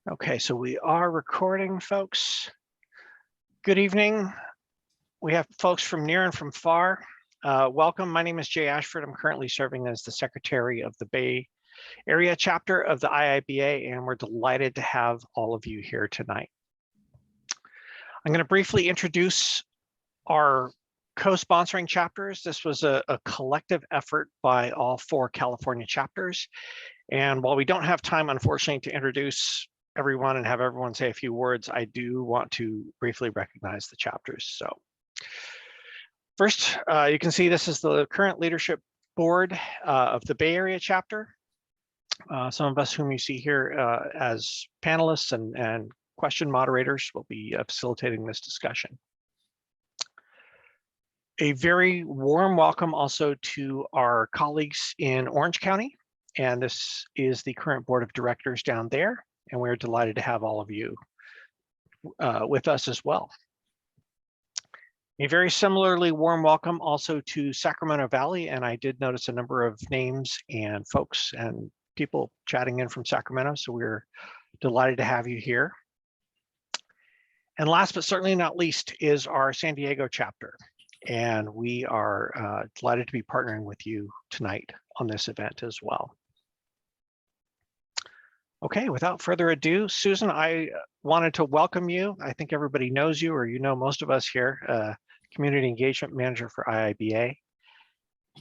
Okay, so we are recording, folks. Good evening. We have folks from near and from far. Welcome. My name is Jay Ashford. I'm currently serving as the secretary of the Bay Area chapter of the IIBA, and we're delighted to have all of you here tonight. I'm going to briefly introduce our co-sponsoring chapters. This was a collective effort by all 4 California chapters. And while we don't have time, unfortunately, to introduce everyone and have everyone say a few words, I do want to briefly recognize the chapters. So first, you can see this is the current leadership board of the Bay Area chapter. Some of us whom you see here as panelists and question moderators will be facilitating this discussion. A very warm welcome also to our colleagues in Orange County. And this is the current board of directors down there. And we're delighted to have all of you with us as well. A very similarly warm welcome also to Sacramento Valley. And I did notice a number of names and folks and people chatting in from Sacramento. So we're delighted to have you here. And last but certainly not least is our San Diego chapter. And we are delighted to be partnering with you tonight on this event as well. Okay, without further ado, Susan, I wanted to welcome you. I think everybody knows you, or you know most of us here, Community Engagement Manager for IIBA.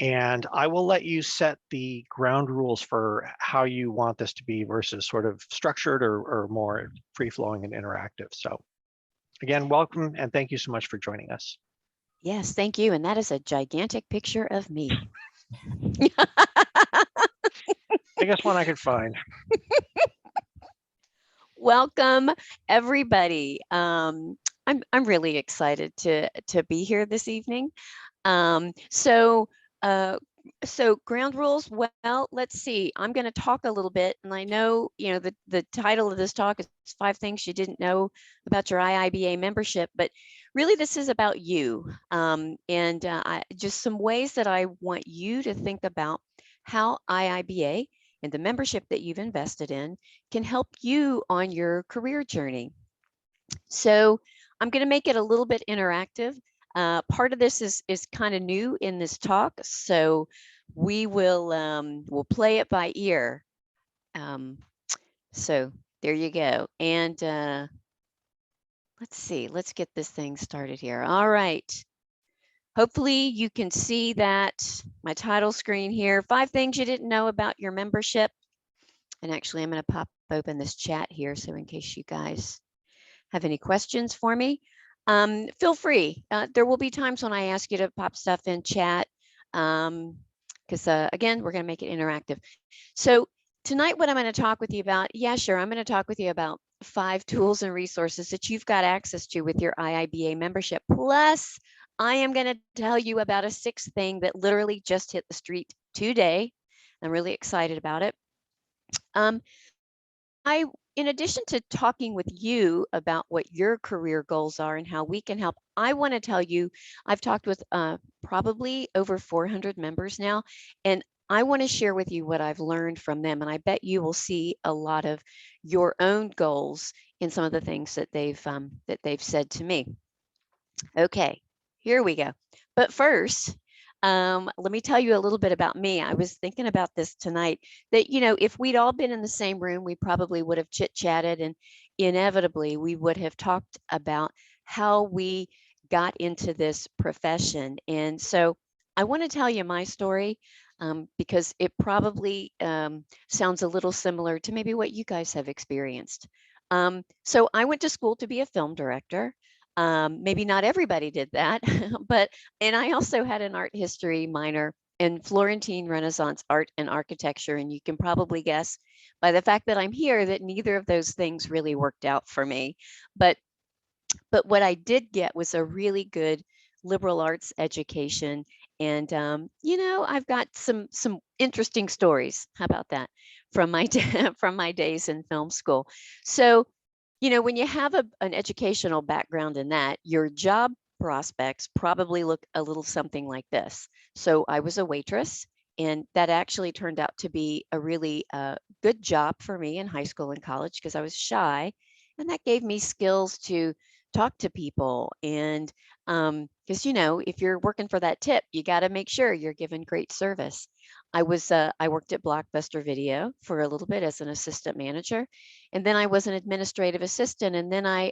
And I will let you set the ground rules for how you want this to be versus sort of structured or more free-flowing and interactive. So again, welcome and thank you so much for joining us. Yes, thank you. And that is a gigantic picture of me. Biggest one I could find. Welcome, everybody. I'm really excited to be here this evening. So ground rules. Well, let's see. I'm going to talk a little bit, and I know the title of this talk is 5 things you didn't know about your IIBA membership, but really this is about you, and just some ways that I want you to think about how IIBA and the membership that you've invested in can help you on your career journey. So I'm going to make it a little bit interactive. Part of this is kind of new in this talk, so we will we'll play it by ear. So there you go. And let's see, let's get this thing started here. All right. Hopefully you can see that my title screen here, 5 things you didn't know about your membership. And actually, I'm going to pop open this chat here. So in case you guys have any questions for me, feel free. There will be times when I ask you to pop stuff in chat because again, we're going to make it interactive. So tonight, what I'm going to talk with you about, yeah, sure, I'm going to talk with you about 5 tools and resources that you've got access to with your IIBA membership. Plus, I am going to tell you about a 6th thing that literally just hit the street today. I'm really excited about it. In addition to talking with you about what your career goals are and how we can help, I want to tell you, I've talked with probably over 400 members now, and I want to share with you what I've learned from them. And I bet you will see a lot of your own goals in some of the things that they've said to me. Okay, here we go. But first, let me tell you a little bit about me. I was thinking about this tonight that, if we'd all been in the same room, we probably would have chit-chatted, and inevitably we would have talked about how we got into this profession. And so I want to tell you my story because it probably sounds a little similar to maybe what you guys have experienced. So I went to school to be a film director. Maybe not everybody did that, and I also had an art history minor in Florentine Renaissance art and architecture. And you can probably guess by the fact that I'm here that neither of those things really worked out for me. But what I did get was a really good liberal arts education. And, I've got some interesting stories. How about that from my from my days in film school? So, when you have an educational background in that, your job prospects probably look a little something like this. So I was a waitress And that actually turned out to be a really good job for me in high school and college because I was shy. And that gave me skills to talk to people. And because, if you're working for that tip, you got to make sure you're giving great service. I worked at Blockbuster Video for a little bit as an assistant manager. And then I was an administrative assistant. And then I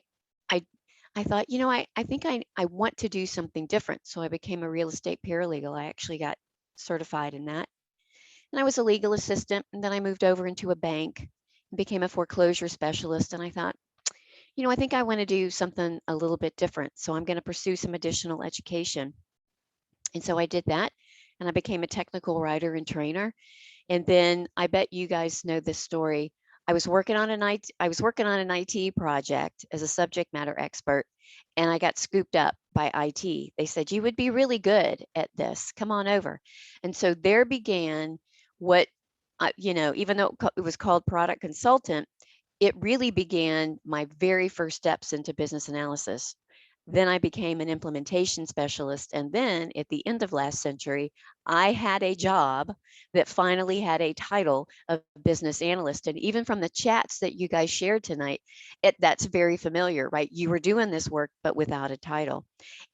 I thought, I think I want to do something different. So I became a real estate paralegal. I actually got certified in that. And I was a legal assistant. And then I moved over into a bank and became a foreclosure specialist. And I thought, I think I want to do something a little bit different. So I'm going to pursue some additional education. And so I did that. And I became a technical writer and trainer. And then I bet you guys know this story. I was working on an IT project as a subject matter expert, and I got scooped up by IT. They said, "You would be really good at this. Come on over." And so there began what, even though it was called product consultant, it really began my very first steps into business analysis. Then I became an implementation specialist. And then at the end of last century, I had a job that finally had a title of business analyst. And even from the chats that you guys shared tonight, that's very familiar, right? You were doing this work, but without a title.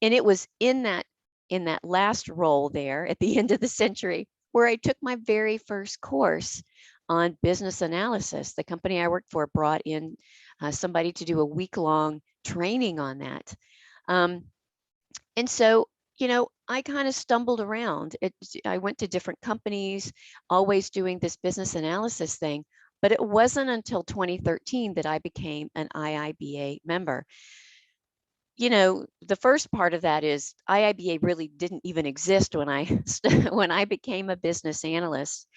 And it was in that last role there at the end of the century where I took my very first course on business analysis. The company I worked for brought in somebody to do a week-long training on that. And so, I kind of stumbled around. I went to different companies, always doing this business analysis thing. But it wasn't until 2013 that I became an IIBA member. The first part of that is IIBA really didn't even exist when when I became a business analyst.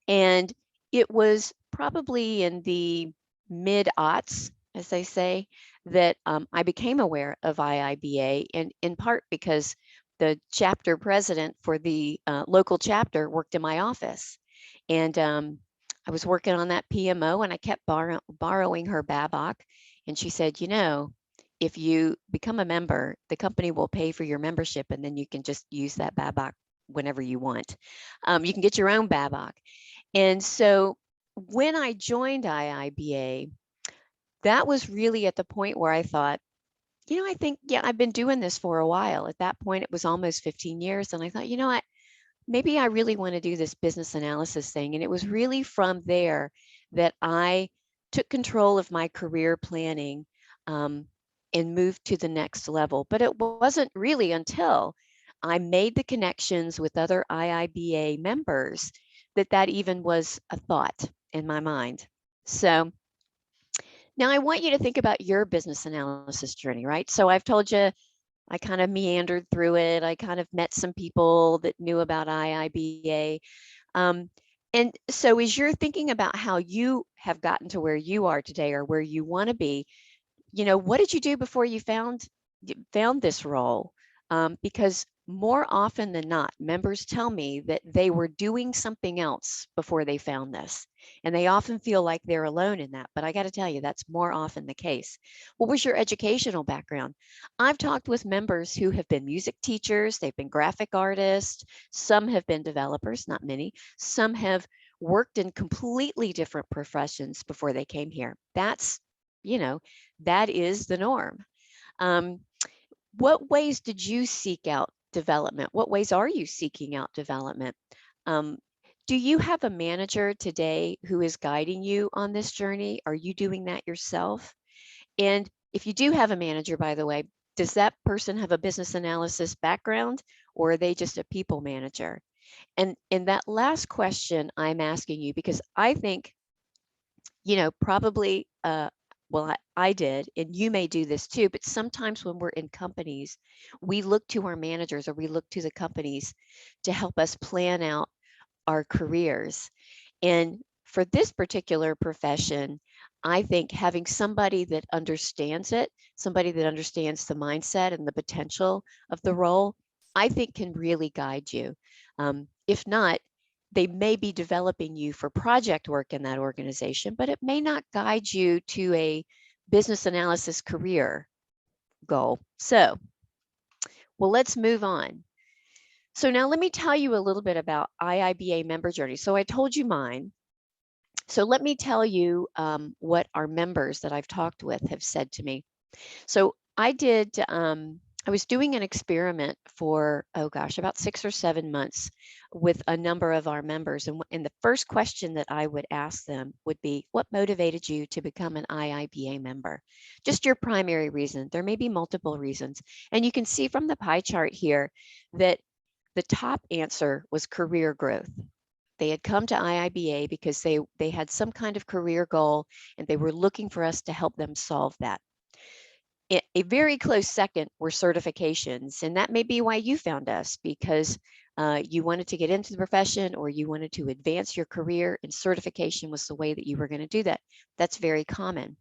And it was probably in the mid-aughts, as they say, that I became aware of IIBA, and in part because the chapter president for the local chapter worked in my office. And I was working on that PMO, and I kept borrowing her Babok. And she said, if you become a member, the company will pay for your membership, and then you can just use that Babok whenever you want. You can get your own Babok. And so when I joined IIBA, that was really at the point where I thought, I think, I've been doing this for a while. At that point, it was almost 15 years. And I thought, what, maybe I really want to do this business analysis thing. And it was really from there that I took control of my career planning and moved to the next level. But it wasn't really until I made the connections with other IIBA members that even was a thought in my mind. So now I want you to think about your business analysis journey, right? So I've told you I kind of meandered through it. I kind of met some people that knew about IIBA. And so as you're thinking about how you have gotten to where you are today or where you want to be, what did you do before you found this role? Because more often than not, members tell me that they were doing something else before they found this. And they often feel like they're alone in that. But I got to tell you, that's more often the case. What was your educational background? I've talked with members who have been music teachers, they've been graphic artists, some have been developers, not many, some have worked in completely different professions before they came here. That is the norm. What ways did you seek out development? What ways are you seeking out development? Do you have a manager today who is guiding you on this journey? Are you doing that yourself? And if you do have a manager, by the way, does that person have a business analysis background, or are they just a people manager? And in that last question I'm asking you, because I think, probably, well, I did, and you may do this too, but sometimes when we're in companies, we look to our managers or we look to the companies to help us plan out our careers. And for this particular profession, I think having somebody that understands it, somebody that understands the mindset and the potential of the role, I think can really guide you. If not, they may be developing you for project work in that organization, but it may not guide you to a business analysis career goal. So, well, let's move on. So now let me tell you a little bit about IIBA member journey. So I told you mine. So let me tell you what our members that I've talked with have said to me. So I was doing an experiment for, oh gosh, about 6 or 7 months with a number of our members. And the first question that I would ask them would be, what motivated you to become an IIBA member? Just your primary reason. There may be multiple reasons. And you can see from the pie chart here that the top answer was career growth. They had come to IIBA because they had some kind of career goal and they were looking for us to help them solve that. A very close second were certifications, and that may be why you found us, because you wanted to get into the profession or you wanted to advance your career, and certification was the way that you were going to do that. That's very common.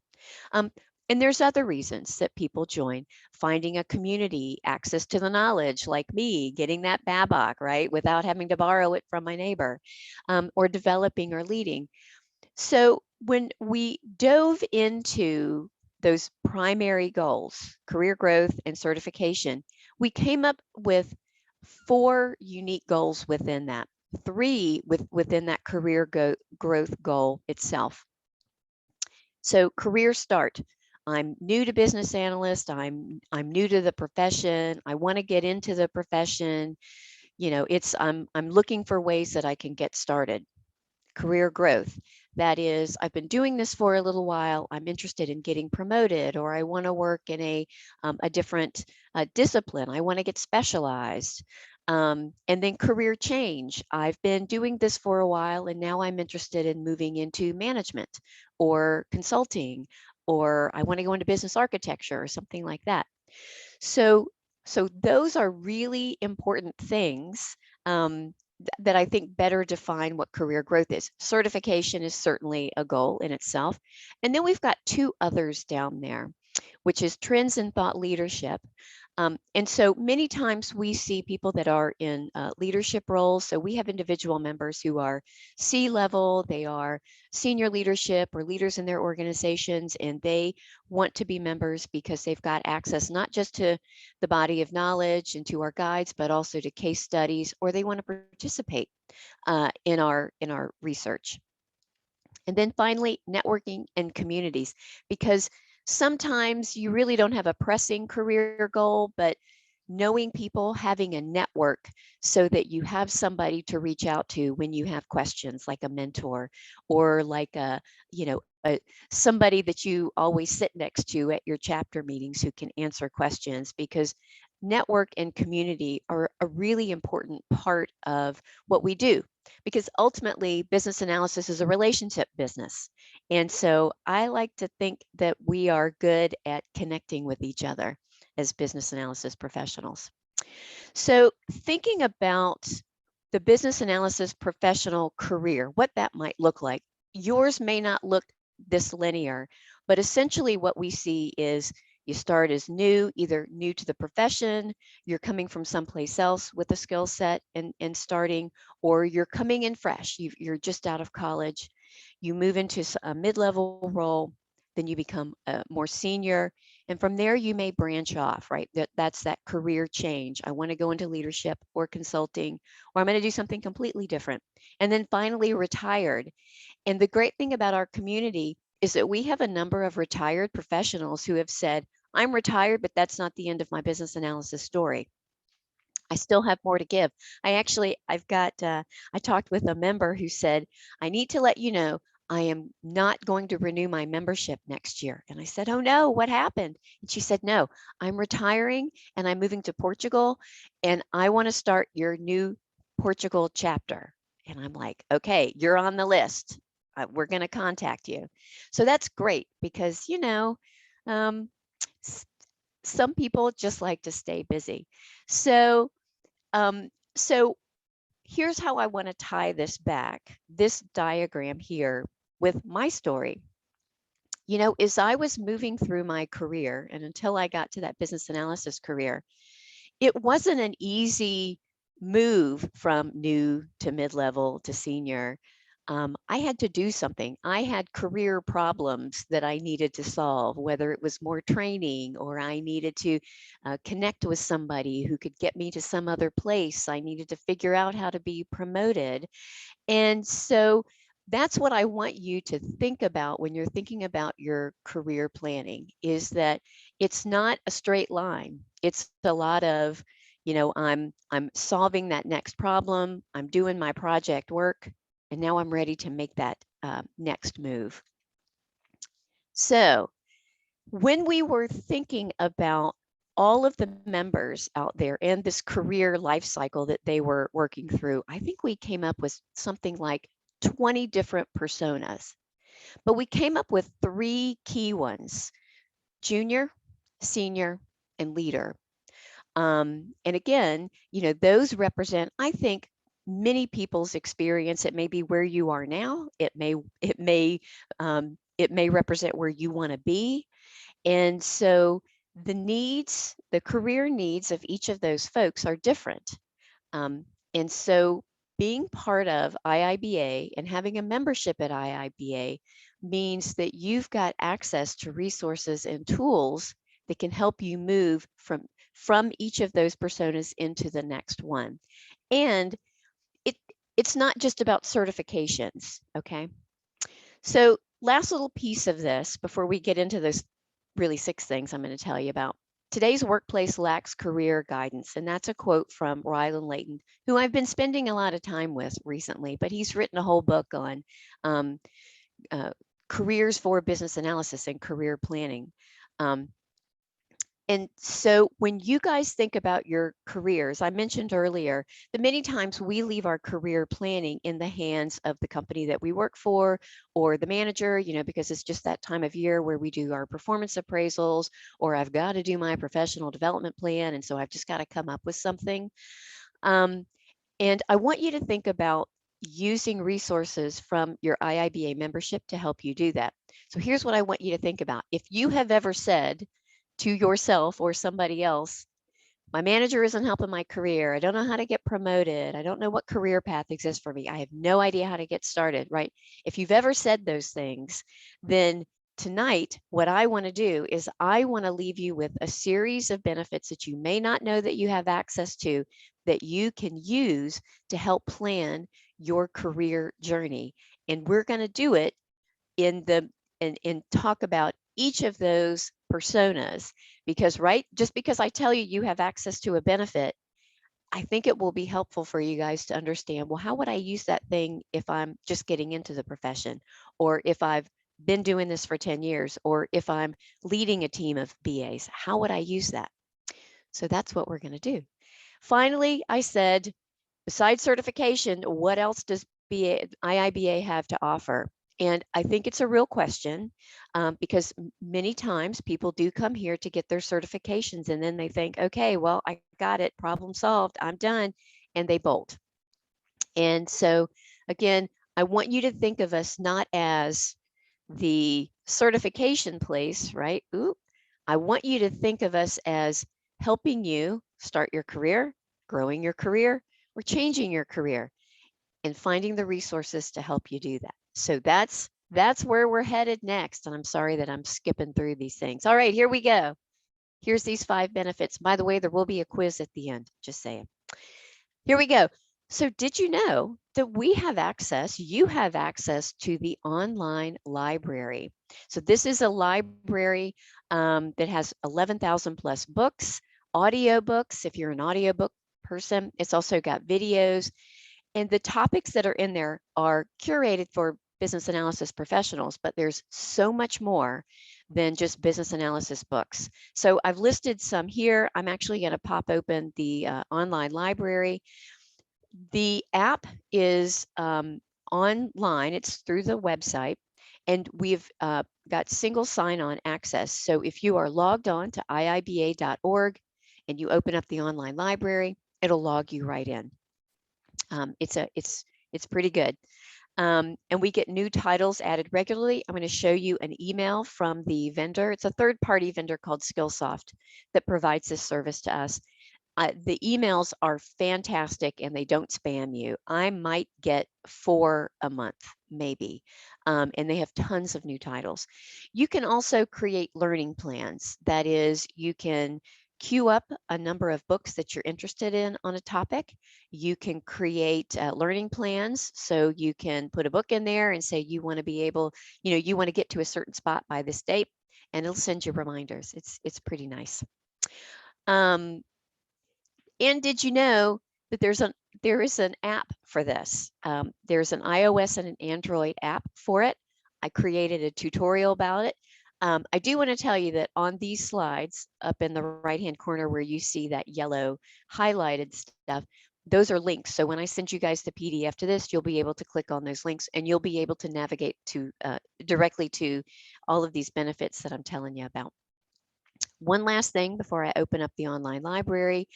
Um, and there's other reasons that people join: finding a community, access to the knowledge, like me, getting that Babok, right, without having to borrow it from my neighbor, or developing or leading. So when we dove into those primary goals, career growth and certification, we came up with 4 unique goals within that, 3 within that career growth goal itself. So career start. I'm new to business analyst. I'm new to the profession. I want to get into the profession. You know, I'm looking for ways that I can get started. Career growth. That is, I've been doing this for a little while. I'm interested in getting promoted, or I want to work in a different discipline. I want to get specialized. And then career change. I've been doing this for a while, and now I'm interested in moving into management or consulting, or I want to go into business architecture or something like that. So, so those are really important things that I think better define what career growth is. Certification is certainly a goal in itself. And then we've got 2 others down there, which is trends in thought leadership. And so many times we see people that are in leadership roles. So we have individual members who are C-level, they are senior leadership or leaders in their organizations, and they want to be members because they've got access not just to the body of knowledge and to our guides, but also to case studies, or they want to participate in our research. And then finally, networking and communities, because sometimes you really don't have a pressing career goal, but knowing people, having a network so that you have somebody to reach out to when you have questions, like a mentor or like somebody that you always sit next to at your chapter meetings who can answer questions, because network and community are a really important part of what we do, because ultimately business analysis is a relationship business. And so I like to think that we are good at connecting with each other as business analysis professionals. So thinking about the business analysis professional career, what that might look like, yours may not look this linear, but essentially what we see is you start as new, either new to the profession, you're coming from someplace else with a skill set and starting, or you're coming in fresh, you're just out of college, you move into a mid-level role, then you become more senior, and from there you may branch off, right? That's that career change. I want to go into leadership or consulting, or I'm going to do something completely different. And then finally retired. And the great thing about our community is that we have a number of retired professionals who have said, I'm retired, but that's not the end of my business analysis story. I still have more to give. I talked with a member who said, I need to let you know I am not going to renew my membership next year. And I said, oh no, what happened? And she said, no, I'm retiring and I'm moving to Portugal and I want to start your new Portugal chapter. And I'm like, okay, you're on the list. We're going to contact you. So that's great because, um, some people just like to stay busy. So so here's how I want to tie this back, this diagram here, with my story. As I was moving through my career and until I got to that business analysis career, it wasn't an easy move from new to mid-level to senior. I had to do something. I had career problems that I needed to solve, whether it was more training or I needed to connect with somebody who could get me to some other place. I needed to figure out how to be promoted. And so that's what I want you to think about when you're thinking about your career planning, is that it's not a straight line. It's a lot of, I'm solving that next problem, I'm doing my project work, and now I'm ready to make that next move. So when we were thinking about all of the members out there and this career life cycle that they were working through, I think we came up with something like 20 different personas, but we came up with 3 key ones: junior, senior, and leader. And again, those represent, I think, many people's experience. It may be where you are now. It may represent where you want to be. And so the career needs of each of those folks are different. And so being part of IIBA and having a membership at IIBA means that you've got access to resources and tools that can help you move from each of those personas into the next one. And it's not just about certifications, okay? So last little piece of this before we get into those really 6 things I'm going to tell you about. Today's workplace lacks career guidance. And that's a quote from Rylan Layton, who I've been spending a lot of time with recently, but he's written a whole book on um, careers for business analysis and career planning. And so when you guys think about your careers, I mentioned earlier that many times we leave our career planning in the hands of the company that we work for or the manager, because it's just that time of year where we do our performance appraisals, or I've got to do my professional development plan. And so I've just got to come up with something. And I want you to think about using resources from your IIBA membership to help you do that. So here's what I want you to think about. If you have ever said to yourself or somebody else, my manager isn't helping my career, I don't know how to get promoted, I don't know what career path exists for me, I have no idea how to get started, right? If you've ever said those things, then tonight, what I want to do is I want to leave you with a series of benefits that you may not know that you have access to, that you can use to help plan your career journey. And we're going to do it and talk about each of those personas, because just because I tell you you have access to a benefit, I think it will be helpful for you guys to understand, well, how would I use that thing if I'm just getting into the profession, or if I've been doing this for 10 years, or if I'm leading a team of BAs, how would I use that? So that's what we're going to do. Finally, I said, besides certification, what else does IIBA have to offer? And I think it's a real question, because many times people do come here to get their certifications and then they think, okay, well, I got it, problem solved, I'm done, and they bolt. And so again, I want you to think of us not as the certification place, right? I want you to think of us as helping you start your career, growing your career, or changing your career, and finding the resources to help you do that. So that's where we're headed next. And I'm sorry that I'm skipping through these things. All right, here we go. Here's these 5 benefits. By the way, there will be a quiz at the end, just saying. Here we go. So did you know that you have access to the online library? So this is a library that has 11,000 plus books, audiobooks, if you're an audiobook person. It's also got videos. And the topics that are in there are curated for business analysis professionals, but there's so much more than just business analysis books. So I've listed some here. I'm actually going to pop open the online library. The app is online. It's through the website, and we've got single sign-on access. So if you are logged on to iiba.org and you open up the online library, it'll log you right in. It's pretty good. And we get new titles added regularly. I'm going to show you an email from the vendor. It's a third-party vendor called Skillsoft that provides this service to us. The emails are fantastic and they don't spam you. I might get 4 a month. maybe. And they have tons of new titles. You can also create learning plans. That is, you can queue up a number of books that you're interested in on a topic. You can create learning plans. So you can put a book in there and say you want to be able, you want to get to a certain spot by this date, and it'll send you reminders. It's pretty nice. And did you know that there is an app for this? There's an iOS and an Android app for it. I created a tutorial about it. I do want to tell you that on these slides up in the right-hand corner where you see that yellow highlighted stuff, those are links. So when I send you guys the PDF to this, you'll be able to click on those links and you'll be able to navigate to directly to all of these benefits that I'm telling you about. One last thing before I open up the online library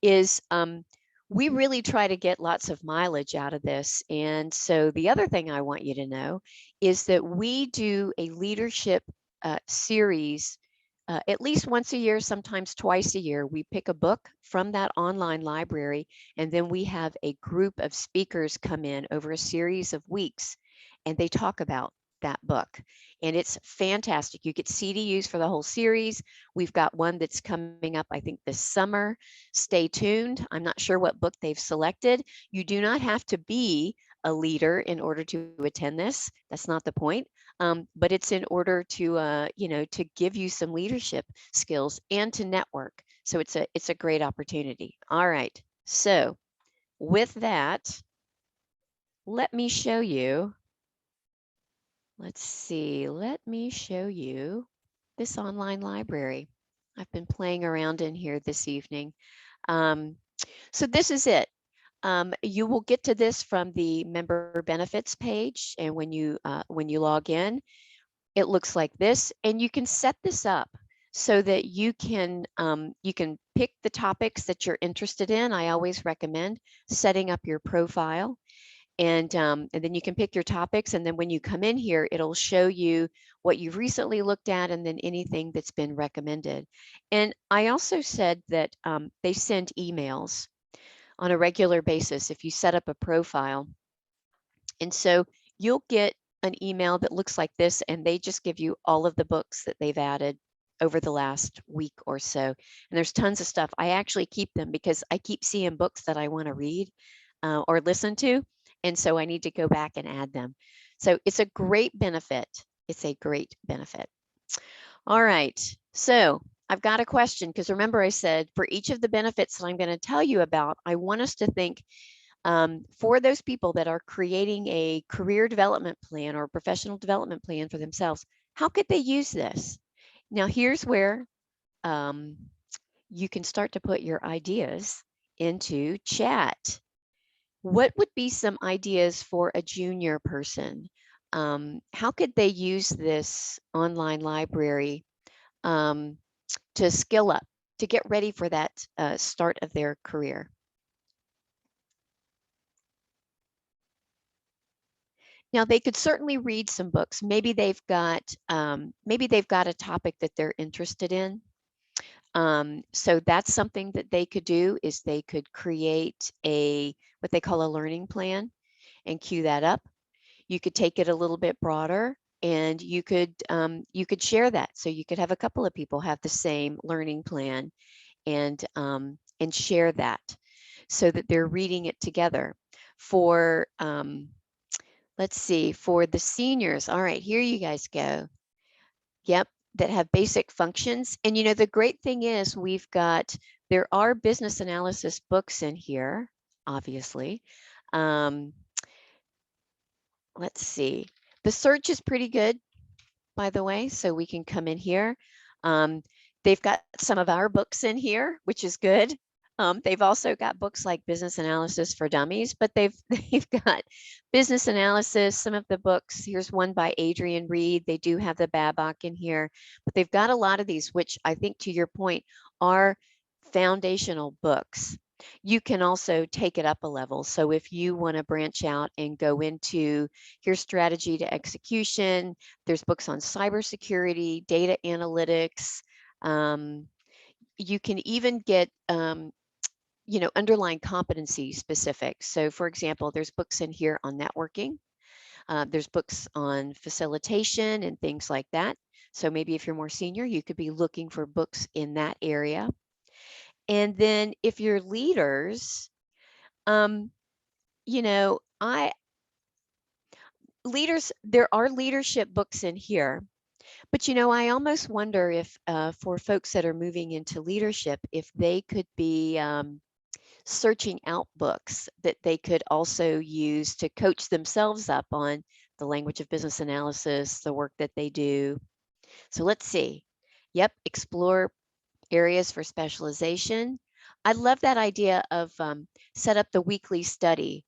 is we really try to get lots of mileage out of this. And so the other thing I want you to know is that we do a leadership series at least once a year, sometimes twice a year. We pick a book from that online library, and then we have a group of speakers come in over a series of weeks, and they talk about that book. And it's fantastic. You get CDUs for the whole series. We've got one that's coming up, I think, this summer. Stay tuned. I'm not sure what book they've selected. You do not have to be a leader in order to attend this. That's not the point. But it's in order to, to give you some leadership skills and to network. So it's a great opportunity. All right. So with that, let me show you. Let's see. Let me show you this online library. I've been playing around in here this evening. So this is it. You will get to this from the member benefits page, and when you log in, it looks like this, and you can set this up so that you can pick the topics that you're interested in. I always recommend setting up your profile, and then you can pick your topics, and then when you come in here, it'll show you what you've recently looked at and then anything that's been recommended. And I also said that they send emails on a regular basis if you set up a profile. And so you'll get an email that looks like this, and they just give you all of the books that they've added over the last week or so. And there's tons of stuff. I actually keep them because I keep seeing books that I want to read or listen to. And so I need to go back and add them. So it's a great benefit. It's a great benefit. All right. So I've got a question, because remember I said for each of the benefits that I'm going to tell you about, I want us to think for those people that are creating a career development plan or professional development plan for themselves, how could they use this? Now, here's where you can start to put your ideas into chat. What would be some ideas for a junior person? How could they use this online library to skill up, to get ready for that start of their career? Now, they could certainly read some books. Maybe they've got a topic that they're interested in. So that's something that they could do, is they could create what they call a learning plan and queue that up. You could take it a little bit broader, and you could share that. So you could have a couple of people have the same learning plan and share that so that they're reading it together. For let's see, for the seniors, all right, here you guys go. Yep, that have basic functions. And the great thing is there are business analysis books in here, obviously. Let's see, the search is pretty good, by the way, so we can come in here. They've got some of our books in here, which is good. They've also got books like Business Analysis for Dummies, but they've got business analysis, some of the books. Here's one by Adrian Reed. They do have the Babcock in here, but they've got a lot of these, which I think, to your point, are foundational books. You can also take it up a level. So if you want to branch out and go into, here's strategy to execution, there's books on cybersecurity, data analytics. You can even get underlying competency specific. So for example, there's books in here on networking. There's books on facilitation and things like that. So maybe if you're more senior, you could be looking for books in that area. And then if you're leaders, you know, there are leadership books in here, but I almost wonder if for folks that are moving into leadership, if they could be searching out books that they could also use to coach themselves up on the language of business analysis, the work that they do. So let's see. Yep, explore areas for specialization. I love that idea of set up the weekly study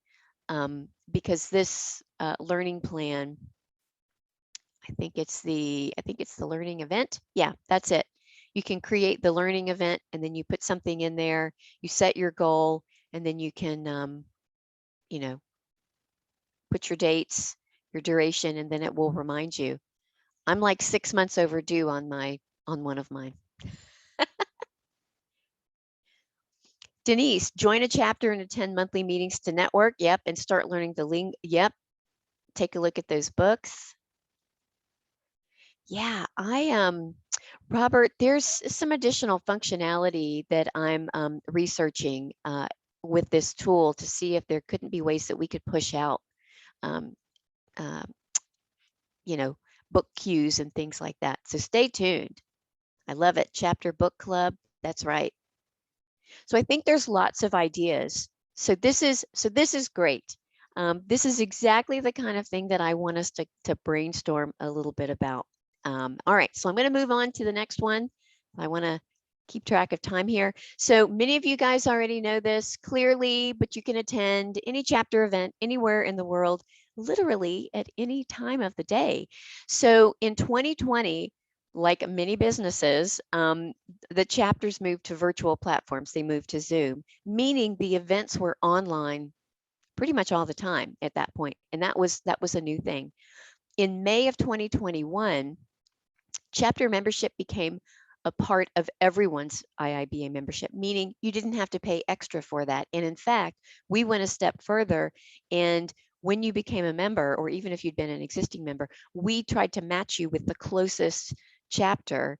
because this learning plan, I think it's the learning event. Yeah, that's it. You can create the learning event and then you put something in there, you set your goal, and then you can, put your dates, your duration, and then it will remind you. I'm like 6 months overdue on one of mine. Denise, join a chapter and attend monthly meetings to network. Yep. And start learning the lingo. Yep. Take a look at those books. Yeah, Robert, there's some additional functionality that I'm researching with this tool to see if there couldn't be ways that we could push out, um, uh, book cues and things like that. So stay tuned. I love it. Chapter book club. That's right. So I think there's lots of ideas. So this is great. This is exactly the kind of thing that I want us to brainstorm a little bit about. All right, so I'm going to move on to the next one. I want to keep track of time here. So many of you guys already know this clearly, but you can attend any chapter event anywhere in the world, literally at any time of the day. So in 2020, like many businesses, the chapters moved to virtual platforms. They moved to Zoom, meaning the events were online pretty much all the time at that point. And that was a new thing. In May of 2021, chapter membership became a part of everyone's IIBA membership, meaning you didn't have to pay extra for that. And in fact, we went a step further, and when you became a member, or even if you'd been an existing member, we tried to match you with the closest chapter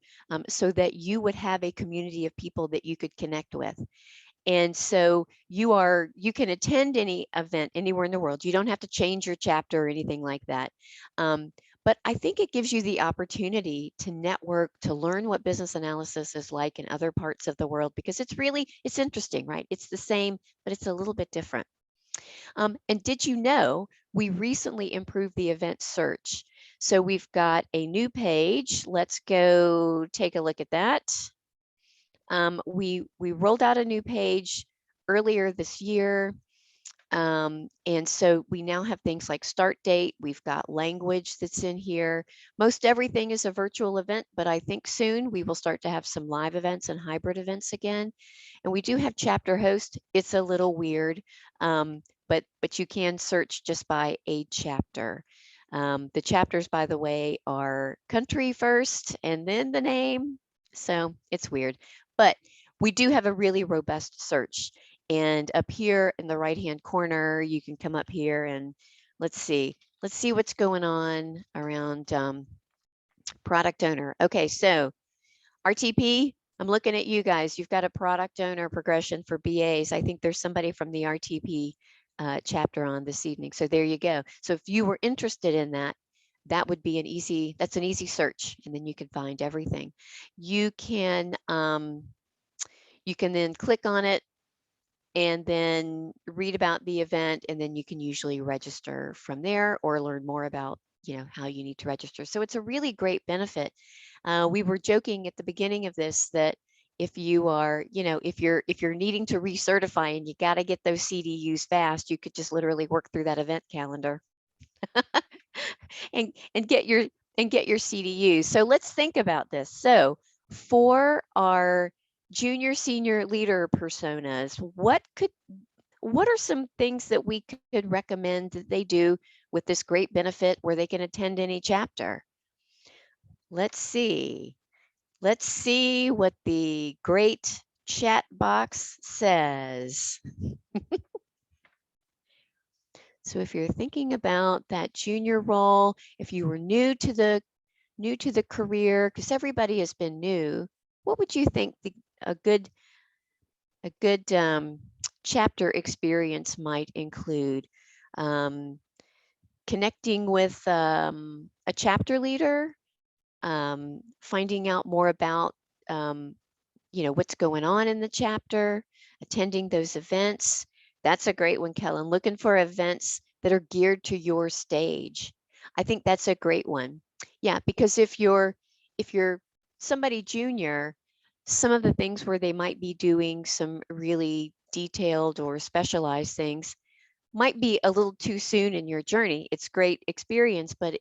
so that you would have a community of people that you could connect with. And so you can attend any event anywhere in the world. You don't have to change your chapter or anything like that. But I think it gives you the opportunity to network, to learn what business analysis is like in other parts of the world, because it's interesting, right? It's the same, but it's a little bit different. And did you know we recently improved the event search? So we've got a new page. Let's go take a look at that. We rolled out a new page earlier this year. And so we now have things like start date. We've got language that's in here. Most everything is a virtual event, but I think soon we will start to have some live events and hybrid events again. And we do have chapter host. It's a little weird, but you can search just by a chapter. The chapters, by the way, are country first and then the name. So it's weird, but we do have a really robust search. And up here in the right-hand corner, you can come up here and let's see what's going on around product owner. Okay, so RTP, I'm looking at you guys. You've got a product owner progression for BAs. I think there's somebody from the RTP chapter on this evening. So there you go. So if you were interested in that, that would be that's an easy search, and then you can find everything. You can then click on it and then read about the event, and then you can usually register from there or learn more about how you need to register. So it's a really great benefit. We were joking at the beginning of this that if you are, if you're needing to recertify and you got to get those CDUs fast, you could just literally work through that event calendar and get your CDUs. So let's think about this. So for our junior senior leader personas, what are some things that we could recommend that they do with this great benefit where they can attend any chapter? Let's see what the great chat box says. So if you're thinking about that junior role, if you were new to the career, because everybody has been new, what would you think a good chapter experience might include? Um, Connecting with a chapter leader, finding out more about what's going on in the chapter, attending those events. That's a great one, Kellen. Looking for events that are geared to your stage. I think that's a great one. Yeah, because if you're somebody junior, some of the things where they might be doing some really detailed or specialized things might be a little too soon in your journey. It's great experience, but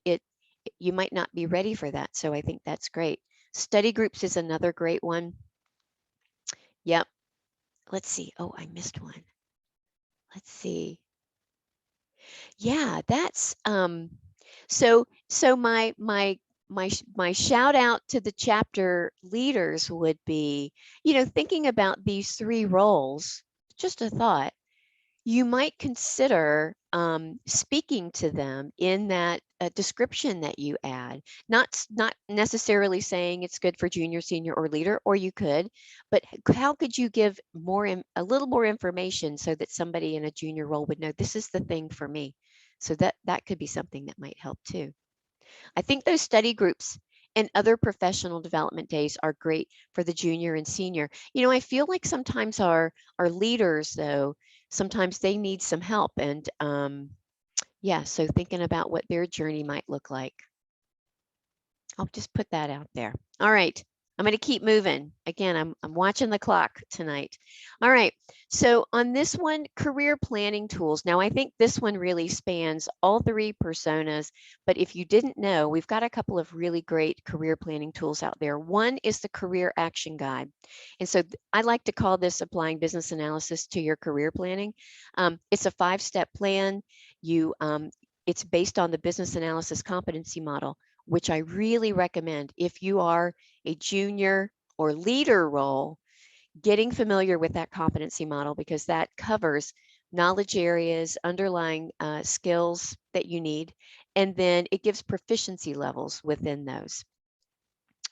you might not be ready for that. So I think that's great. Study groups is another great one. Yep. Let's see. Oh, I missed one. Let's see. Yeah, that's so my shout out to the chapter leaders would be, thinking about these three roles, just a thought. You might consider speaking to them in that description that you add. Not necessarily saying it's good for junior, senior, or leader, or you could, but how could you give a little more information so that somebody in a junior role would know this is the thing for me? So that could be something that might help too. I think those study groups and other professional development days are great for the junior and senior. I feel like sometimes our leaders, though, sometimes they need some help. And yeah, so thinking about what their journey might look like. I'll just put that out there. All right. I'm going to keep moving. Again, I'm watching the clock tonight. All right. So on this one, career planning tools. Now, I think this one really spans all three personas. But if you didn't know, we've got a couple of really great career planning tools out there. One is the Career Action Guide. And so I like to call this applying business analysis to your career planning. It's a 5-step plan. It's based on the business analysis competency model, which I really recommend if you are a junior or leader role, getting familiar with that competency model, because that covers knowledge areas, underlying skills that you need, and then it gives proficiency levels within those.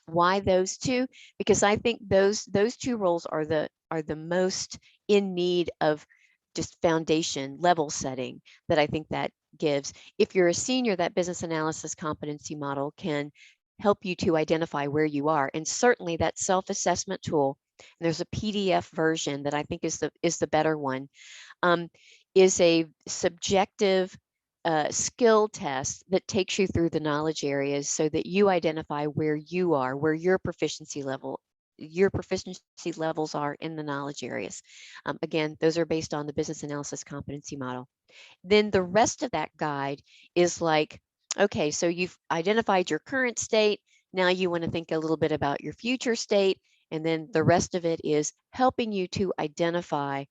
Why those two? Because I think those two roles are the most in need of just foundation level setting that I think that gives. If you're a senior, that business analysis competency model can help you to identify where you are. And certainly that self-assessment tool, and there's a PDF version that I think is the better one, is a subjective skill test that takes you through the knowledge areas so that you identify where you are, where your proficiency levels are in the knowledge areas. Again, those are based on the business analysis competency model. Then the rest of that guide is like, okay, so you've identified your current state. Now you want to think a little bit about your future state. And then the rest of it is helping you to identify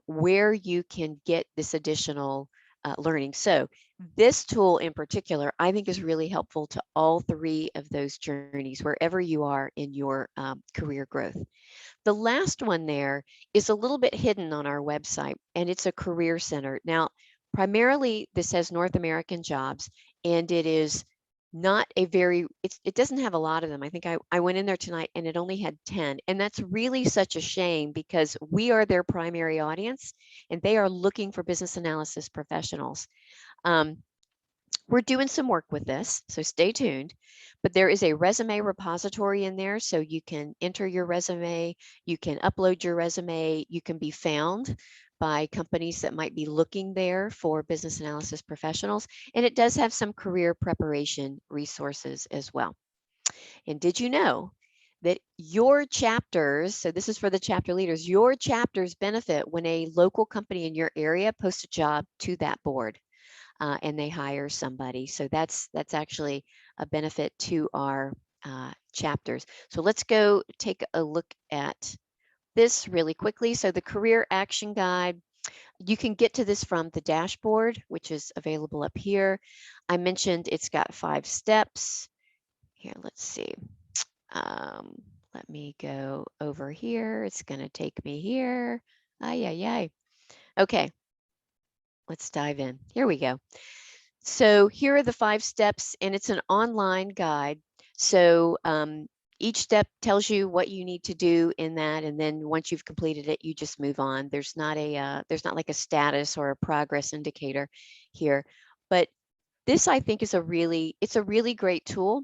where you can get this additional learning. So this tool in particular, I think is really helpful to all three of those journeys, wherever you are in your career growth. The last one there is a little bit hidden on our website, and it's a career center. Now, primarily this says North American jobs, and it is not a very, it doesn't have a lot of them. I think I went in there tonight and it only had 10. And that's really such a shame because we are their primary audience and they are looking for business analysis professionals. We're doing some work with this, so stay tuned. But there is a resume repository in there, so you can enter your resume, you can upload your resume, you can be found by companies that might be looking there for business analysis professionals. And it does have some career preparation resources as well. And did you know that your chapters, so this is for the chapter leaders, your chapters benefit when a local company in your area posts a job to that board? And they hire somebody. So that's actually a benefit to our chapters. So let's go take a look at this really quickly. So the Career Action Guide, you can get to this from the dashboard, which is available up here. I mentioned it's got 5 steps. Here, let's see. Let me go over here. It's going to take me here. Ay, ay, ay. Okay. let's dive in. Here we go. So here are the 5 steps, and it's an online guide. So each step tells you what you need to do in that, and then once you've completed it, you just move on. There's not like a status or a progress indicator here, but this I think is it's a really great tool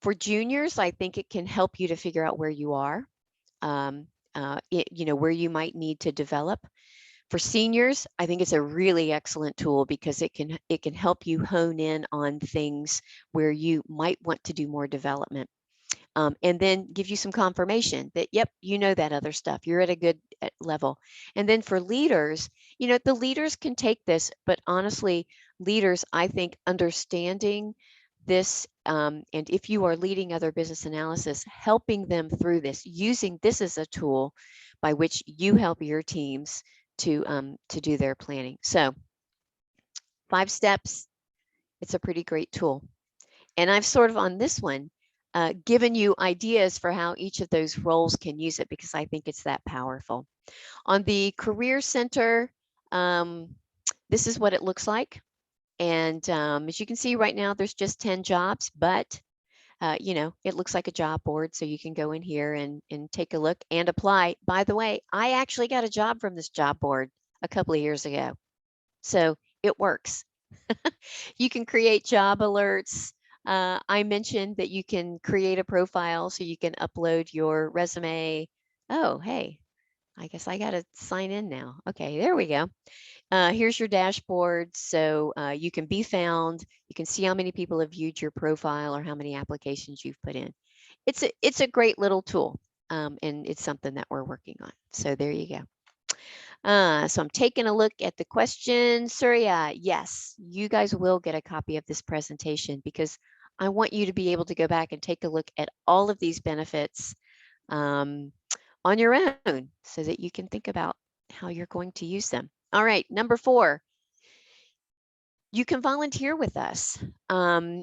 for juniors. I think it can help you to figure out where you are, where you might need to develop. For seniors, I think it's a really excellent tool because it can help you hone in on things where you might want to do more development. And then give you some confirmation that, yep, you know that other stuff. You're at a good level. And then for leaders, the leaders can take this, but honestly, leaders, I think understanding this, and if you are leading other business analysis, helping them through this, using this as a tool by which you help your teams to do their planning. So 5 steps, it's a pretty great tool. And I've sort of on this one, given you ideas for how each of those roles can use it because I think it's that powerful. On the Career Center, this is what it looks like. And as you can see right now, there's just 10 jobs, but it looks like a job board. So you can go in here and take a look and apply. By the way, I actually got a job from this job board a couple of years ago. So it works. You can create job alerts. I mentioned that you can create a profile so you can upload your resume. Oh, hey, I guess I got to sign in now. Okay, there we go. Here's your dashboard. So you can be found. You can see how many people have viewed your profile or how many applications you've put in. It's a great little tool, and it's something that we're working on. So there you go. So I'm taking a look at the question. Surya, yes, you guys will get a copy of this presentation because I want you to be able to go back and take a look at all of these benefits on your own so that you can think about how you're going to use them. All right, number 4, you can volunteer with us.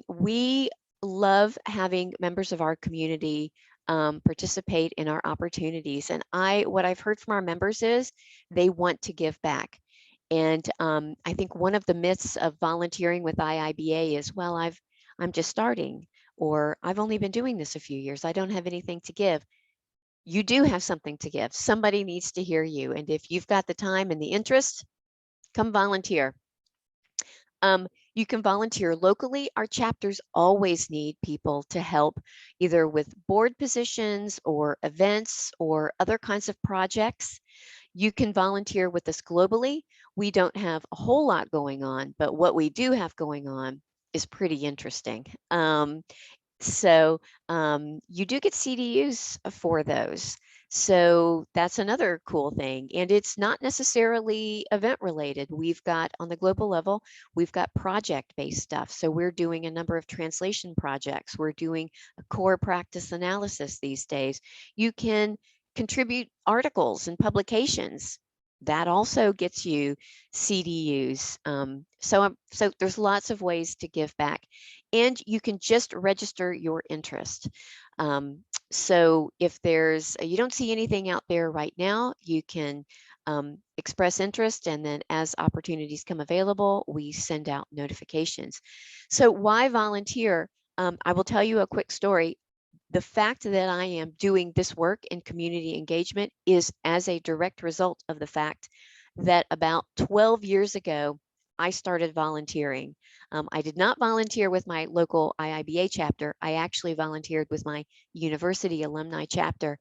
We love having members of our community participate in our opportunities. And what I've heard from our members is they want to give back. And I think one of the myths of volunteering with IIBA is, well, I'm just starting, or I've only been doing this a few years. I don't have anything to give. You do have something to give. Somebody needs to hear you. And if you've got the time and the interest, come volunteer. You can volunteer locally. Our chapters always need people to help either with board positions or events or other kinds of projects. You can volunteer with us globally. We don't have a whole lot going on, but what we do have going on is pretty interesting. So you do get CDUs for those. So that's another cool thing. And it's not necessarily event related. We've got on the global level, we've got project-based stuff. So we're doing a number of translation projects. We're doing a core practice analysis these days. You can contribute articles and publications. That also gets you CDUs. So there's lots of ways to give back. And you can just register your interest. So if you don't see anything out there right now, you can express interest, and then as opportunities come available, we send out notifications. So why volunteer? I will tell you a quick story. The fact that I am doing this work in community engagement is as a direct result of the fact that about 12 years ago, I started volunteering. I did not volunteer with my local IIBA chapter. I actually volunteered with my university alumni chapter,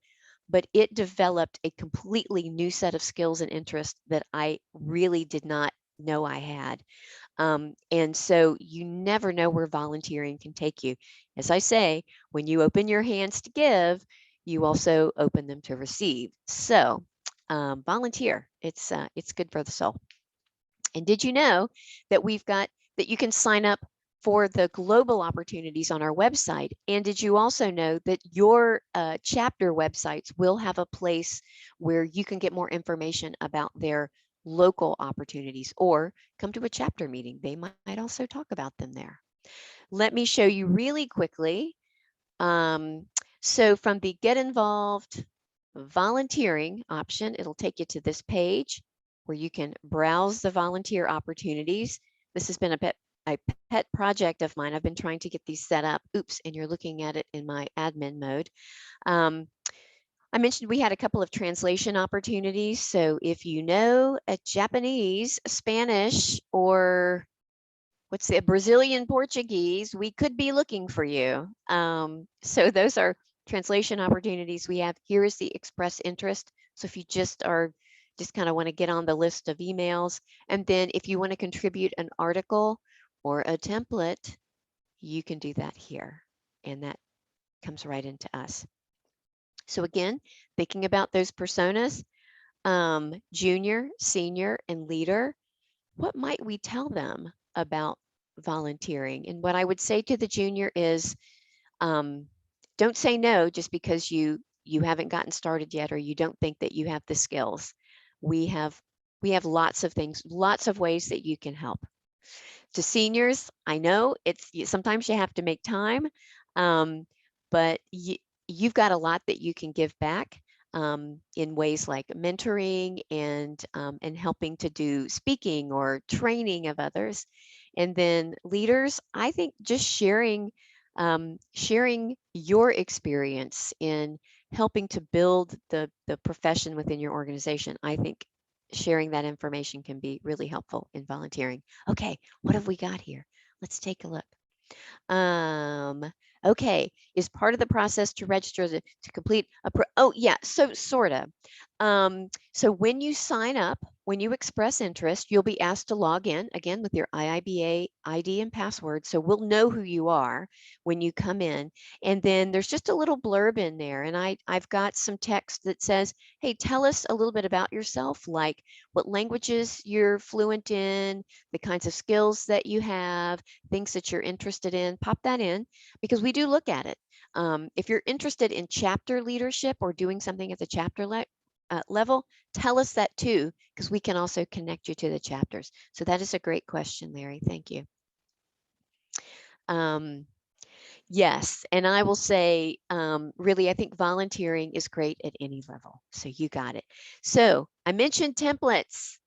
but it developed a completely new set of skills and interests that I really did not know I had. And so you never know where volunteering can take you. As I say, when you open your hands to give, you also open them to receive. So volunteer, it's good for the soul. And did you know that that you can sign up for the global opportunities on our website? And did you also know that your chapter websites will have a place where you can get more information about their local opportunities, or come to a chapter meeting? They might also talk about them there. Let me show you really quickly. So from the Get Involved volunteering option, it'll take you to this page. where you can browse the volunteer opportunities. This has been a pet project of mine. I've been trying to get these set up. Oops, and you're looking at it in my admin mode. I mentioned we had a couple of translation opportunities. So if you know a Japanese, Spanish, or what's the Brazilian Portuguese, we could be looking for you. So those are translation opportunities we have. Here is the express interest. So if you just kind of want to get on the list of emails, and then if you want to contribute an article or a template, you can do that here. And that comes right into us. So again, thinking about those personas, junior, senior, and leader, what might we tell them about volunteering? And what I would say to the junior is, don't say no just because you haven't gotten started yet, or you don't think that you have the skills. We have lots of things, lots of ways that you can help. To seniors, I know sometimes you have to make time, but you've got a lot that you can give back in ways like mentoring and helping to do speaking or training of others. And then leaders, I think just sharing your experience in helping to build the profession within your organization. I think sharing that information can be really helpful in volunteering. Okay, what have we got here? Let's take a look. Okay, is part of the process to register to complete oh yeah, so sort of. So when you sign up, when you express interest, you'll be asked to log in again with your IIBA ID and password. So we'll know who you are when you come in. And then there's just a little blurb in there. And I've got some text that says, hey, tell us a little bit about yourself, like what languages you're fluent in, the kinds of skills that you have, things that you're interested in. Pop that in because we do look at it. If you're interested in chapter leadership or doing something at the chapter level, tell us that too, because we can also connect you to the chapters. So that is a great question, Larry. Thank you. Yes, and I will say, really, I think volunteering is great at any level. So you got it. So I mentioned templates.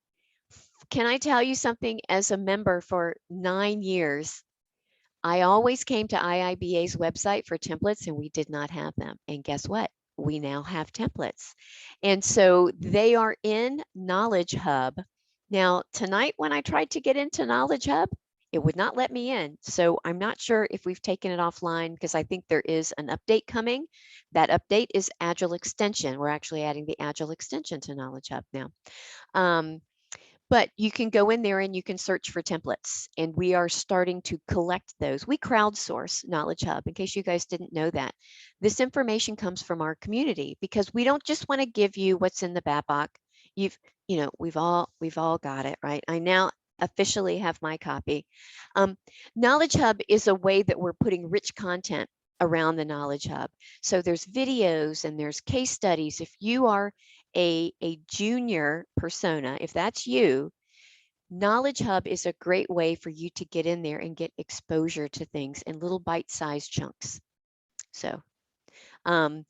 Can I tell you something? As a member for 9 years, I always came to IIBA's website for templates and we did not have them. And guess what? We now have templates. And so they are in Knowledge Hub. Now, tonight when I tried to get into Knowledge Hub, it would not let me in. So I'm not sure if we've taken it offline because I think there is an update coming. That update is Agile Extension. We're actually adding the Agile Extension to Knowledge Hub now. But you can go in there and you can search for templates, and we are starting to collect those. We crowdsource Knowledge Hub, in case you guys didn't know that. This information comes from our community because we don't just want to give you what's in the BABOK. We've all got it, right? I now officially have my copy. Knowledge Hub is a way that we're putting rich content around the Knowledge Hub. So there's videos and there's case studies. If you are a junior persona, if that's you, Knowledge Hub is a great way for you to get in there and get exposure to things in little bite-sized chunks. So, but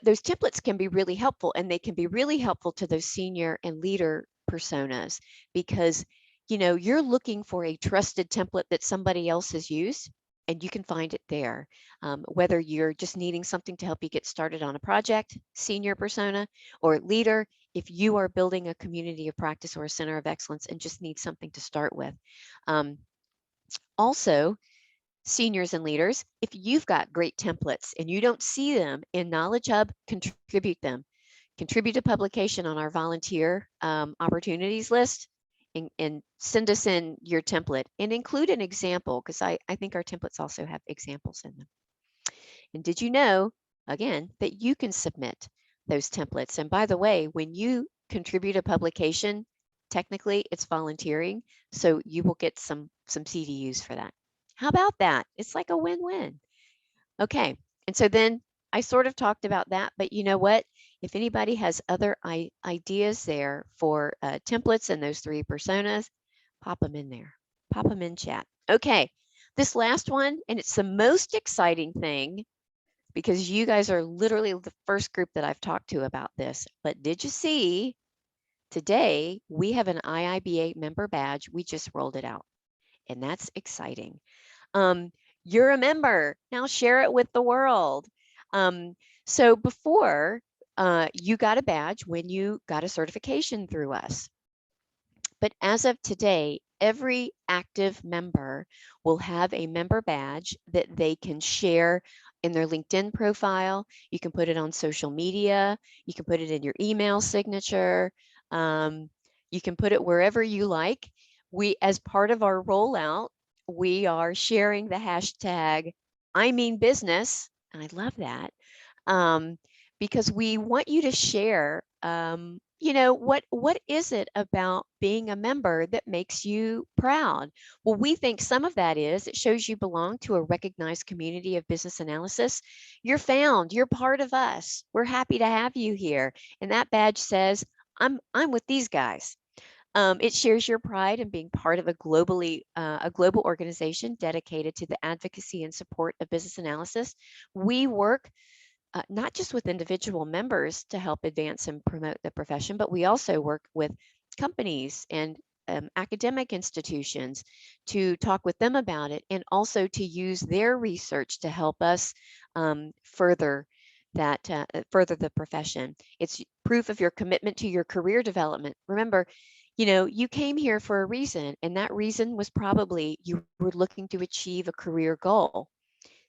those templates can be really helpful, and they can be really helpful to those senior and leader personas because, you're looking for a trusted template that somebody else has used, and you can find it there. Whether you're just needing something to help you get started on a project, senior persona, or leader, if you are building a community of practice or a center of excellence and just need something to start with. Also, seniors and leaders, if you've got great templates and you don't see them in Knowledge Hub, contribute them. Contribute a publication on our volunteer opportunities list, and send us in your template and include an example, because I think our templates also have examples in them. And did you know, again, that you can submit those templates? And by the way, when you contribute a publication, technically it's volunteering, so you will get some CDUs for that. How about that? It's like a win-win. Okay, and so then I sort of talked about that, but you know what? If anybody has other ideas there for templates and those 3 personas, pop them in there. Pop them in chat. Okay, this last one, and it's the most exciting thing because you guys are literally the first group that I've talked to about this. But did you see Today, we have an IIBA member badge. We just rolled it out, and that's exciting. Um, you're a member. Now share it with the world. So before, you got a badge when you got a certification through us. But as of today, every active member will have a member badge that they can share in their LinkedIn profile. You can put it on social media. You can put it in your email signature. You can put it wherever you like. We, as part of our rollout, we are sharing the hashtag I mean business. And I love that, um, because we want you to share, what is it about being a member that makes you proud? Well, we think some of that is it shows you belong to a recognized community of business analysis. You're found, you're part of us. We're happy to have you here. And that badge says, I'm with these guys. It shares your pride in being part of a global organization dedicated to the advocacy and support of business analysis. We work not just with individual members to help advance and promote the profession, but we also work with companies and academic institutions to talk with them about it, and also to use their research to help us further further the profession. It's proof of your commitment to your career development. Remember, you came here for a reason, and that reason was probably you were looking to achieve a career goal.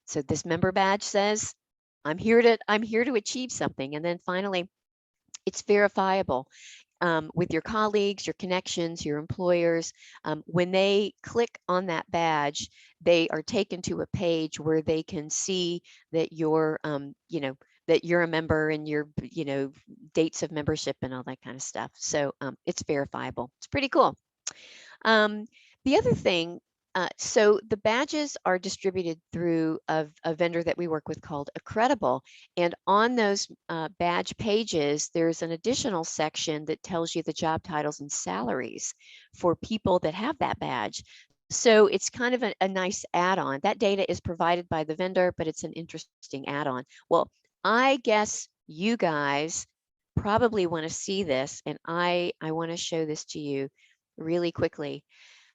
So this member badge says, I'm here to achieve something. And then finally, it's verifiable with your colleagues, your connections, your employers. When they click on that badge, they are taken to a page where they can see that that you're a member, and your, dates of membership and all that kind of stuff. So it's verifiable. It's pretty cool. Um, the other thing, so the badges are distributed through a vendor that we work with called Accredible. And on those badge pages, there's an additional section that tells you the job titles and salaries for people that have that badge. So it's kind of a nice add-on. That data is provided by the vendor, but it's an interesting add-on. Well, I guess you guys probably want to see this, and I want to show this to you really quickly.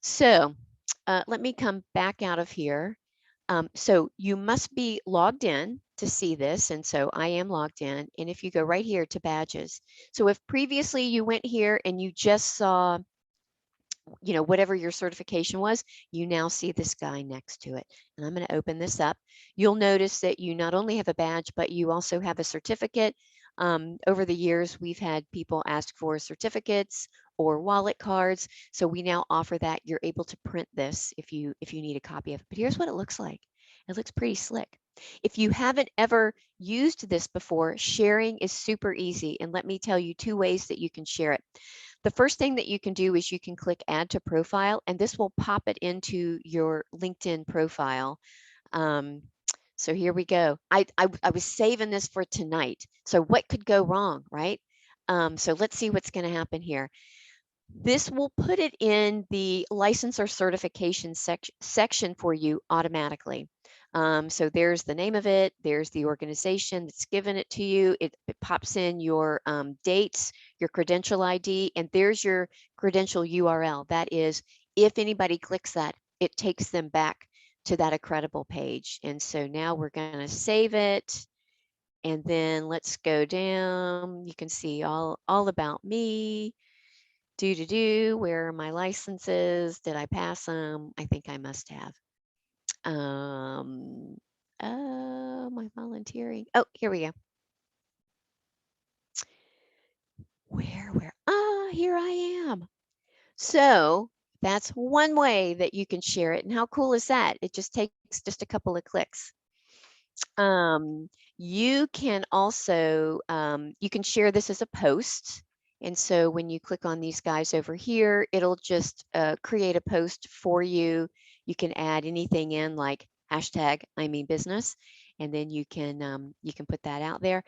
So let me come back out of here. So you must be logged in to see this. And so I am logged in. And if you go right here to badges. So if previously you went here and you just saw, whatever your certification was, you now see this guy next to it. And I'm going to open this up. You'll notice that you not only have a badge, but you also have a certificate. Over the years, we've had people ask for certificates or wallet cards. So we now offer that. You're able to print this if you need a copy of it. But here's what it looks like. It looks pretty slick. If you haven't ever used this before, sharing is super easy. And let me tell you 2 ways that you can share it. The first thing that you can do is you can click add to profile, and this will pop it into your LinkedIn profile. So here we go. I was saving this for tonight. So what could go wrong, right? So let's see what's going to happen here. This will put it in the license or certification section for you automatically. So there's the name of it. There's the organization that's given it to you. It pops in your dates, your credential ID, and there's your credential URL. That is, if anybody clicks that, it takes them back to that Accredible page. And so now we're going to save it. And then let's go down. You can see all about me. Where are my licenses? Did I pass them? I think I must have. My volunteering. Oh, here we go. Where? Here I am. So that's one way that you can share it. And how cool is that? It just takes just a couple of clicks. You can also, you can share this as a post. And so when you click on these guys over here, it'll just create a post for you. You can add anything in, like hashtag I mean business, and then you can put that out there.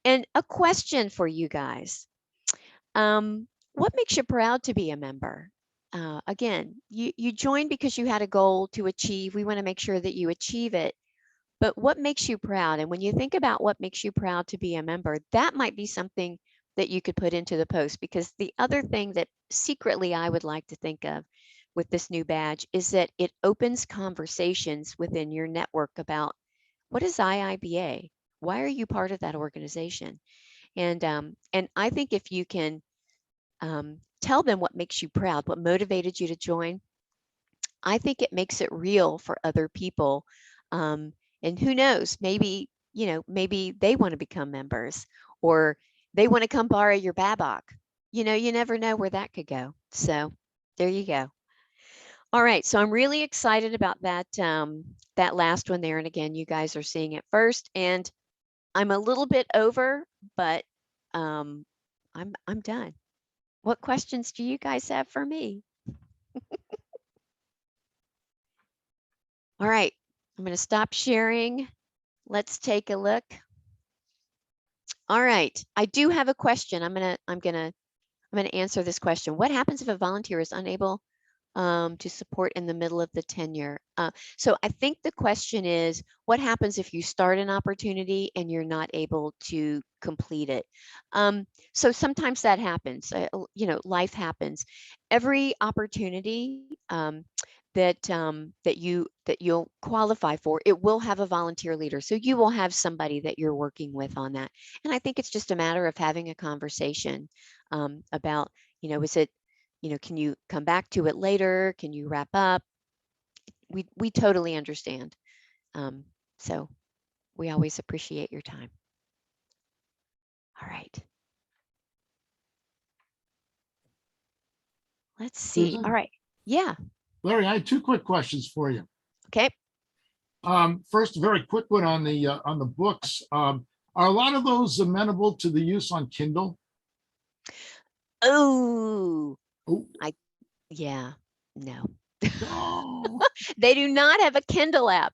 And a question for you guys. What makes you proud to be a member? Again, you joined because you had a goal to achieve. We want to make sure that you achieve it. But what makes you proud? And when you think about what makes you proud to be a member, that might be something that you could put into the post. Because the other thing that secretly I would like to think of with this new badge is that it opens conversations within your network about what is IIBA? Why are you part of that organization? And I think if you can tell them what makes you proud, what motivated you to join, I think it makes it real for other people. And who knows, maybe, maybe they want to become members, or they want to come borrow your Babok. You never know where that could go. So there you go. All right, so I'm really excited about that that last one there. And again, you guys are seeing it first, and I'm a little bit over, but I'm done. What questions do you guys have for me? All right, I'm going to stop sharing. Let's take a look. All right, I do have a question. I'm gonna answer this question. What happens if a volunteer is unable to support in the middle of the tenure? So I think the question is, what happens if you start an opportunity and you're not able to complete it? So sometimes that happens. Life happens. Every opportunity that you'll qualify for, it will have a volunteer leader. So you will have somebody that you're working with on that. And I think it's just a matter of having a conversation about, is it, can you come back to it later? Can you wrap up? We totally understand. So we always appreciate your time. All right. Let's see. Susan? All right. Yeah. Larry, I had two quick questions for you. Okay. First, a very quick one on the books. Are a lot of those amenable to the use on Kindle? Oh, Oh, yeah, no. no. They do not have a Kindle app.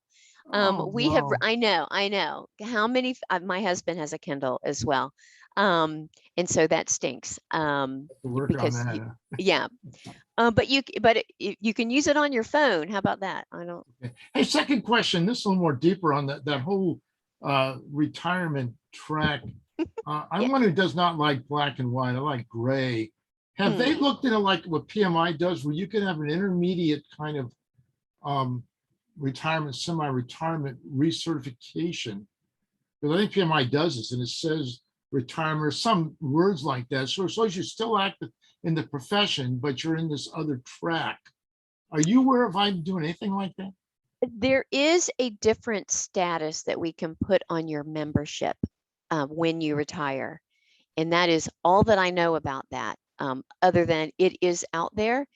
Oh, We have, no. I know. How many, my husband has a Kindle as well. And so that stinks. To work on Because that. yeah. But you can use it on your phone. How about that? I don't. Okay. Hey, second question. This is a little more deeper on that whole retirement track. I'm Yeah. one who does not like black and white. I like gray. Have they looked into like what PMI does, where you can have an intermediate kind of retirement, semi-retirement recertification? Because I think PMI does this, and it says retirement or some words like that. So as long as you're still active in the profession, but you're in this other track. Are you aware of I'm doing anything like that? There is a different status that we can put on your membership when you retire. And that is all that I know about that, other than it is out there,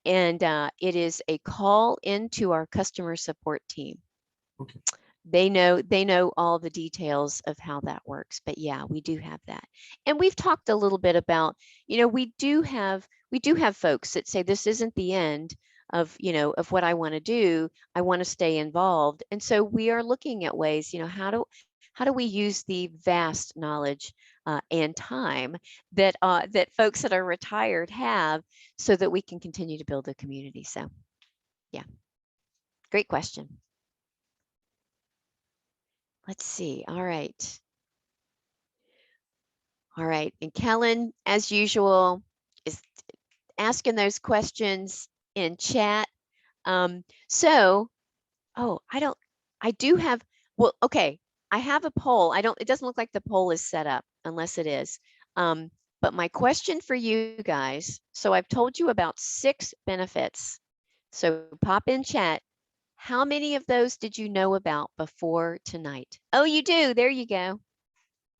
and it is a call into our customer support team. Okay. They know all the details of how that works. But yeah, we do have that. And we've talked a little bit about, we do have folks that say this isn't the end of, of what I want to do. I want to stay involved. And so we are looking at ways, how do we use the vast knowledge and time that that folks that are retired have, so that we can continue to build a community. So yeah, great question. Let's see. All right. All right. And Kellen, as usual, is asking those questions in chat. So, oh, I do have, well, okay. I have a poll. It doesn't look like the poll is set up, unless it is. But my question for you guys, so I've told you about 6 benefits. So pop in chat. How many of those did you know about before tonight? Oh, you do. There you go.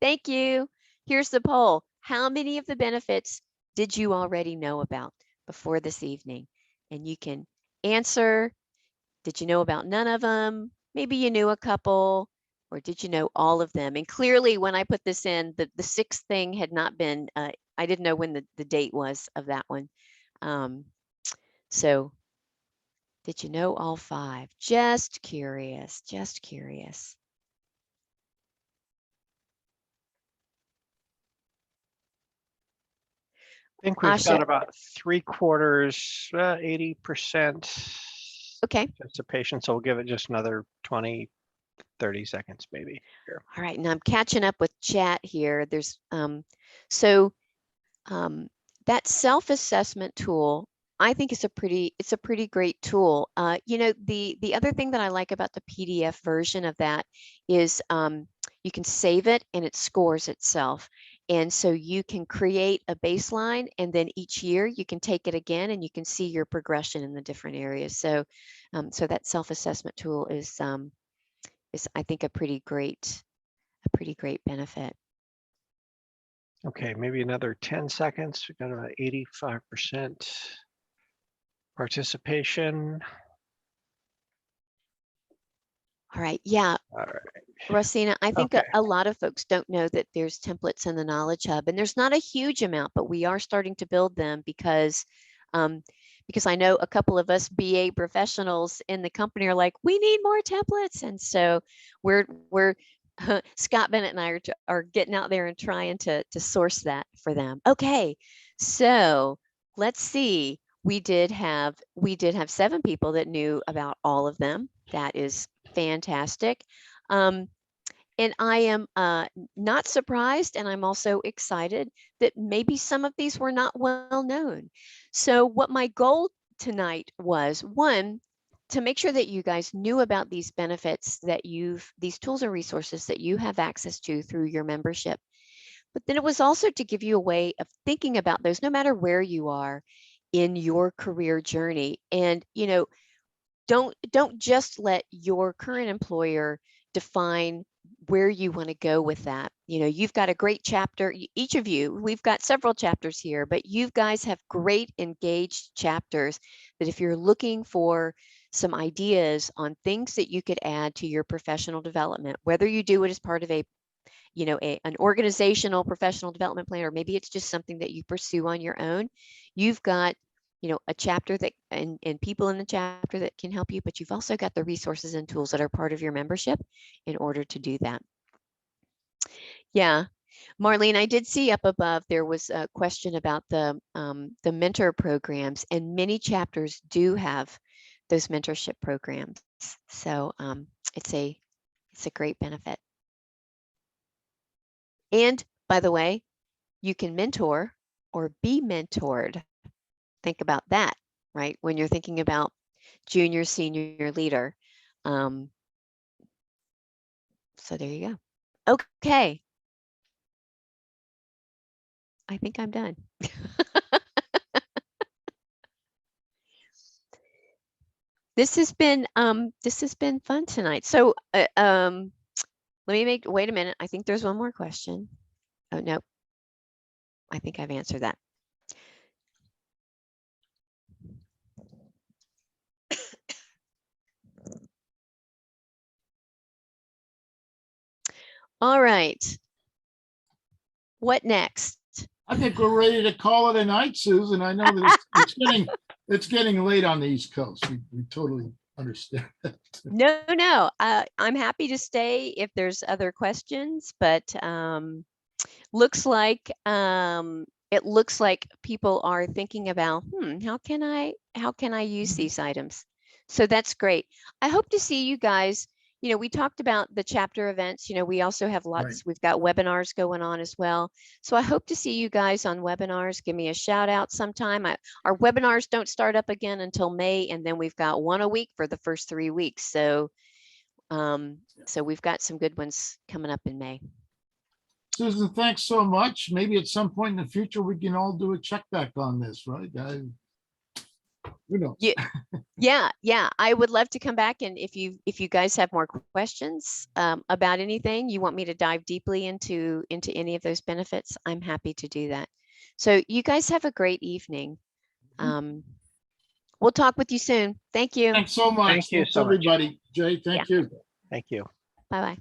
Thank you. Here's the poll. How many of the benefits did you already know about before this evening? And you can answer. Did you know about none of them? Maybe you knew a couple, or did you know all of them? And clearly when I put this in, the 6th thing had not been, I didn't know when the date was of that one. So did you know all 5? Just curious, just curious. I think we've Asha. got about 3/4, 80% Okay. participation. So we'll give it just another 20, 30 seconds maybe. Here. All right, and I'm catching up with chat here. There's so that self-assessment tool, I think it's a pretty great tool. You know, the other thing that I like about the PDF version of that is you can save it and it scores itself. And so you can create a baseline, and then each year you can take it again and you can see your progression in the different areas. So so that self-assessment tool is I think a pretty great benefit. Okay, maybe another 10 seconds. We've got about 85% participation. All right. Yeah. All right. Rosina, I think Okay. a lot of folks don't know that there's templates in the Knowledge Hub, and there's not a huge amount, but we are starting to build them because I know a couple of us BA professionals in the company are like, we need more templates. And so we're Scott Bennett and I are getting out there and trying to source that for them. Okay, so let's see. We did have 7 people that knew about all of them. That is fantastic. And I am not surprised, and I'm also excited that maybe some of these were not well known. So what my goal tonight was, one, to make sure that you guys knew about these benefits that these tools and resources that you have access to through your membership. But then it was also to give you a way of thinking about those, no matter where you are in your career journey. And, you know, don't just let your current employer define where you want to go with that. You know, you've got a great chapter, each of you, we've got several chapters here, but you guys have great engaged chapters that if you're looking for some ideas on things that you could add to your professional development, whether you do it as part of an organizational professional development plan, or maybe it's just something that you pursue on your own, you've got, you know, a chapter that and people in the chapter that can help you, but you've also got the resources and tools that are part of your membership in order to do that. Yeah, Marlene, I did see up above there was a question about the mentor programs, and many chapters do have those mentorship programs. So it's a great benefit. And by the way, you can mentor or be mentored. Think about that, right? When you're thinking about junior, senior leader. So there you go. Okay. I think I'm done. This has been fun tonight. So let me wait a minute. I think there's one more question. Oh, no. I think I've answered that. All right. What next? I think we're ready to call it a night, Susan. I know that it's getting late on the East Coast. We totally understand that. No. I'm happy to stay if there's other questions, but looks like it looks like people are thinking about, how can I use these items? So that's great. I hope to see you guys. You know, we talked about the chapter events. You know, we also have lots, Right. we've got webinars going on as well. So I hope to see you guys on webinars. Give me a shout out sometime. Our webinars don't start up again until May, and then we've got one a week for the first 3 weeks. So, so we've got some good ones coming up in May. Susan, thanks so much. Maybe at some point in the future, we can all do a check back on this, right? Who knows? Yeah. I would love to come back, and if you guys have more questions about anything, you want me to dive deeply into any of those benefits, I'm happy to do that. So you guys have a great evening. We'll talk with you soon. Thank you. Thanks so much. Thank you Thanks, so much. everybody. Jay, thank you. Thank you. Bye-bye.